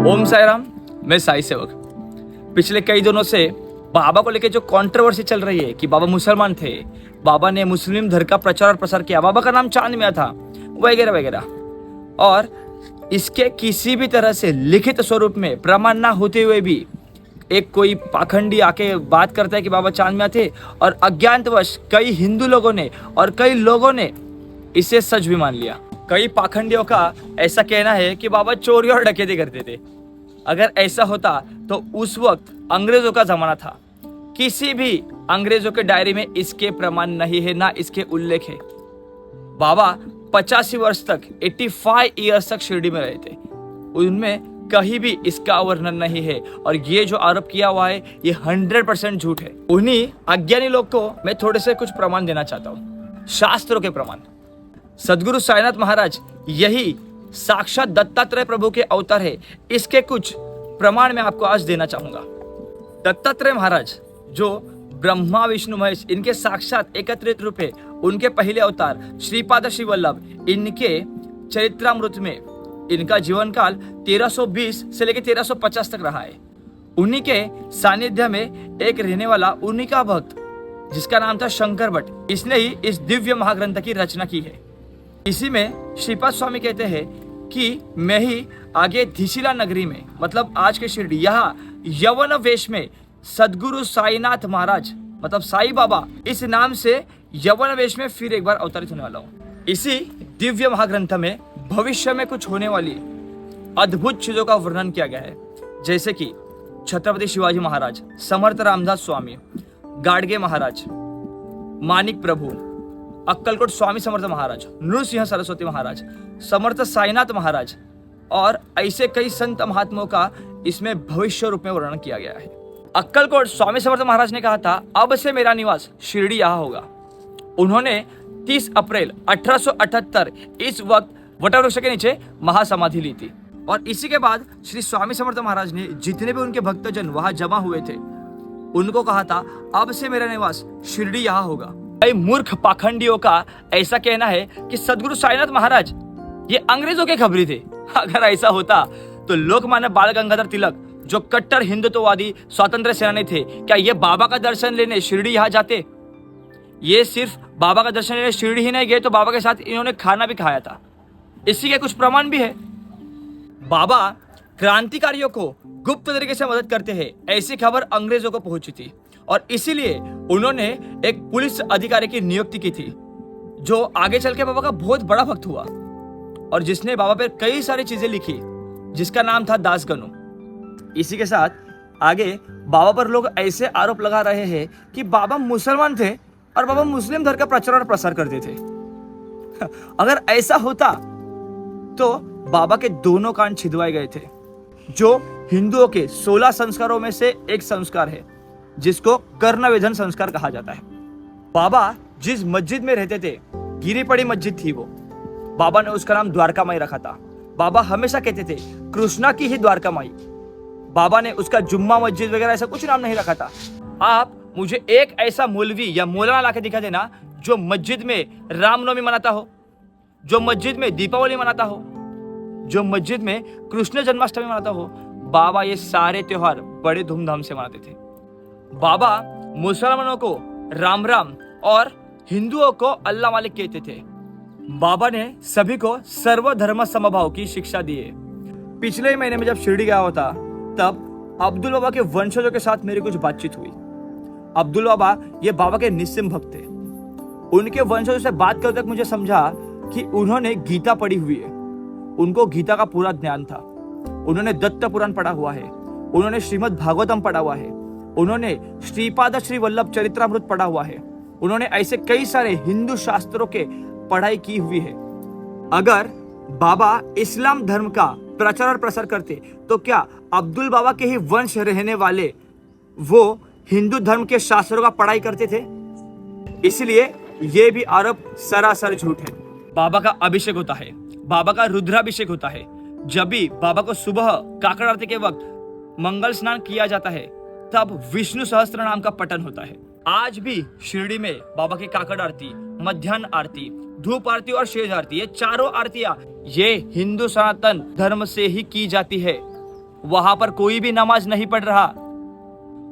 ओम साई राम। मैं साई सेवक। पिछले कई दिनों से बाबा को लेके जो कंट्रोवर्सी चल रही है कि बाबा मुसलमान थे, बाबा ने मुस्लिम धर्म का प्रचार और प्रसार किया, बाबा का नाम चांद में था, वगैरह वगैरह, और इसके किसी भी तरह से लिखित स्वरूप में प्रमाण ना होते हुए भी एक कोई पाखंडी आके बात करता है कि बाबा चांद में थे, और अज्ञातवश कई हिंदू लोगों ने और कई लोगों ने इसे सच भी मान लिया। कई पाखंडियों का ऐसा कहना है कि बाबा चोरी और डकैती करते थे। अगर ऐसा होता तो उस वक्त अंग्रेजों का जमाना था। किसी भी अंग्रेजों के डायरी में इसके प्रमाण नहीं है, ना इसके उल्लेख है। बाबा 85 वर्ष तक 85 ईयर्स तक शिरडी में रहे थे, उनमें कहीं भी इसका वर्णन नहीं है, और ये जो आरोप किया हुआ है ये 100% झूठ है। उन्हीं अज्ञानी लोग को मैं थोड़े से कुछ प्रमाण देना चाहता हूँ, शास्त्रों के प्रमाण। सदगुरु साईनाथ महाराज यही साक्षात दत्तात्रेय प्रभु के अवतार है, इसके कुछ प्रमाण मैं आपको आज देना चाहूंगा। दत्तात्रेय महाराज जो ब्रह्मा विष्णु महेश इनके साक्षात एकत्रित रूप है, उनके पहले अवतार श्रीपाद श्री वल्लभ, इनके चरित्रामृत में इनका जीवन काल 1320 से लेकर 1350 तक रहा है। उन्हीं के सानिध्य में एक रहने वाला उन्हीं का भक्त जिसका नाम था शंकर भट्ट, इसने ही इस दिव्य महाग्रंथ की रचना की है। इसी में श्रीपाद स्वामी कहते हैं कि मैं ही आगे धिशिला नगरी में, मतलब आज के शिरडी, यहाँ यवन वेश में सदगुरु साईनाथ महाराज मतलब साई बाबा इस नाम से यवन वेश में फिर एक बार अवतरित होने वाला हूँ। इसी दिव्य महाग्रंथ में भविष्य में कुछ होने वाली अद्भुत चीजों का वर्णन किया गया है, जैसे कि छत्रपति शिवाजी महाराज, समर्थ रामदास स्वामी, गाडगे महाराज, मानिक प्रभु, अक्कलकोट स्वामी समर्थ महाराज, नृसिंह सरस्वती महाराज, समर्थ साईनाथ महाराज, और ऐसे कई संत महात्माओं का इसमें भविष्य रूप में वर्णन किया गया है। अक्कलकोट स्वामी समर्थ महाराज ने कहा था, अब से मेरा निवास शिरडी यहाँ होगा। उन्होंने 30 अप्रैल 1878 इस वक्त वटवृक्ष के नीचे महासमाधि ली थी, और इसी के बाद श्री स्वामी समर्थ महाराज ने जितने भी उनके भक्तजन वहां जमा हुए थे उनको कहा था, अब से मेरा निवास शिरडी यहाँ होगा। कई मूर्ख पाखंडियों का ऐसा कहना है कि सदगुरु साईनाथ महाराज ये अंग्रेजों के खबरी थे। अगर ऐसा होता तो लोकमान्य बाल गंगाधर तिलक जो कट्टर हिंदुत्ववादी स्वतंत्र सेनानी थे, क्या ये बाबा का दर्शन लेने शिरडी यहाँ जाते? ये सिर्फ बाबा का दर्शन लेने शिरडी ही नहीं गए, तो बाबा के साथ इन्होंने खाना भी खाया था। इसी के कुछ प्रमाण भी है। बाबा क्रांतिकारियों को गुप्त तरीके से मदद करते हैं, ऐसी खबर अंग्रेजों को पहुंची थी, और इसीलिए उन्होंने एक पुलिस अधिकारी की नियुक्ति की थी जो आगे चल के बाबा का बहुत बड़ा भक्त हुआ, और जिसने बाबा पर कई सारी चीजें लिखी, जिसका नाम था दासगनु। इसी के साथ आगे बाबा पर लोग ऐसे आरोप लगा रहे हैं कि बाबा मुसलमान थे और बाबा मुस्लिम धर्म का प्रचार और प्रसार करते थे। अगर ऐसा होता तो बाबा के दोनों कान छिदवाए गए थे, जो हिंदुओं के 16 संस्कारों में से एक संस्कार है, जिसको कर्णवेधन संस्कार कहा जाता है। बाबा जिस मस्जिद में रहते थे, गिरी पड़ी मस्जिद थी वो, बाबा ने उसका नाम द्वारका माई रखा था। बाबा हमेशा कहते थे कृष्णा की ही द्वारका माई। बाबा ने उसका जुम्मा मस्जिद वगैरह ऐसा कुछ नाम नहीं रखा था। आप मुझे एक ऐसा मौलवी या मौलाना लाके दिखा देना जो मस्जिद में रामनवमी मनाता हो, जो मस्जिद में दीपावली मनाता हो, जो मस्जिद में कृष्ण जन्माष्टमी मनाता हो। बाबा ये सारे त्योहार बड़े धूमधाम से मनाते थे। बाबा मुसलमानों को राम राम और हिंदुओं को अल्लाह मालिक कहते थे। बाबा ने सभी को सर्वधर्म समभाव की शिक्षा दी है। पिछले महीने में जब शिरडी गया होता, तब अब्दुल बाबा के वंशजों के साथ मेरी कुछ बातचीत हुई। अब्दुल बाबा ये बाबा के निस्सिम भक्त थे। उनके वंशजों से बात करते वक्त मुझे समझा कि उन्होंने गीता पढ़ी हुई है, उनको गीता का पूरा ज्ञान था। उन्होंने दत्त पुराण पढ़ा हुआ है, उन्होंने श्रीमद् भागवतम पढ़ा हुआ है, उन्होंने श्रीपाद श्री वल्लभ चरित्रामृत पढ़ा हुआ है, उन्होंने ऐसे कई सारे हिंदू शास्त्रों के पढ़ाई की हुई है। अगर बाबा इस्लाम धर्म का प्रचार और प्रसार करते तो क्या अब्दुल बाबा के ही वंश रहने वाले वो हिंदू धर्म के शास्त्रों का पढ़ाई करते थे? इसलिए ये भी आरोप सरासर झूठ है। बाबा का अभिषेक होता है, बाबा का रुद्राभिषेक होता है। जब भी बाबा को सुबह काकड़ आरती के वक्त मंगल स्नान किया जाता है, तब विष्णु सहस्त्र नाम का पठन होता है। आज भी शिरडी में बाबा की काकड़ आरती, मध्याह्न आरती, धूप आरती और शेष आरती, ये चारों आरतियां ये हिंदू सनातन धर्म से ही की जाती है। वहां पर कोई भी नमाज नहीं पढ़ रहा।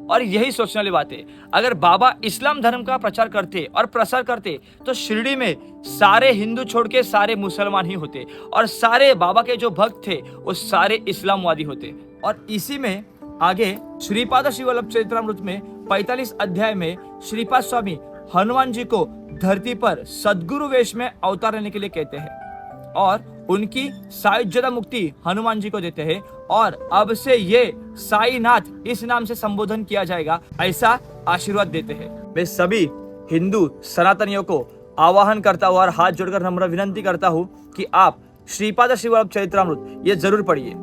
और यही सोचने वाली बात है, अगर बाबा इस्लाम धर्म का प्रचार करते और प्रसार करते तो शिरडी में सारे हिंदू छोड़ के सारे मुसलमान ही होते और सारे बाबा के जो भक्त थे वो सारे इस्लामवादी होते। और इसी में आगे श्रीपाद श्री वल्लभ चरित्रामृत में 45 अध्याय में श्रीपाद स्वामी हनुमान जी को धरती पर सदगुरु वेश में अवतार लेने के लिए कहते हैं और उनकी सायुज्यता मुक्ति हनुमान जी को देते हैं और अब से ये साईनाथ इस नाम से संबोधन किया जाएगा, ऐसा आशीर्वाद देते हैं। मैं सभी हिंदू सनातनियों को आवाहन करता हूँ और हाथ जोड़कर नम्र विनंती करता हूँ कि आप श्रीपाद श्री वल्लभ चरित्रामृत ये जरूर पढ़िए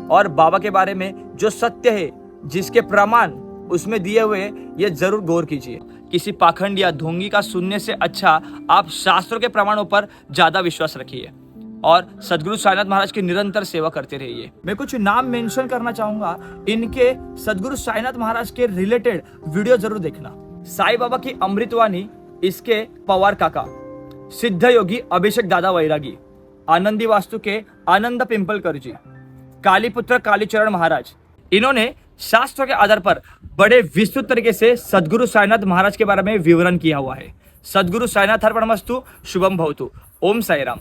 और बाबा के बारे में जो सत्य है, जिसके प्रमाण उसमें दिए हुए, ये जरूर गौर कीजिए। किसी पाखंड या ढोंगी का सुनने से अच्छा आप शास्त्रों के प्रमाणों पर ज्यादा विश्वास रखिए और सदगुरु साईनाथ महाराज की निरंतर सेवा करते रहिए। मैं कुछ नाम मेंशन करना चाहूंगा, इनके सदगुरु साईनाथ महाराज के रिलेटेड वीडियो जरूर देखना। साईं बाबा की अमृतवाणी, इसके पवार काका, सिद्ध योगी अभिषेक दादा वैरागी, आनंदी वास्तु के आनंद पिंपलकर जी, कालीपुत्र कालीचरण महाराज, इन्होंने शास्त्रों के आधार पर बड़े विस्तृत तरीके से सदगुरु साईनाथ महाराज के बारे में विवरण किया हुआ है। सदगुरु साईनाथ अर्पणमस्तु, शुभम भवतु। ओम साई राम।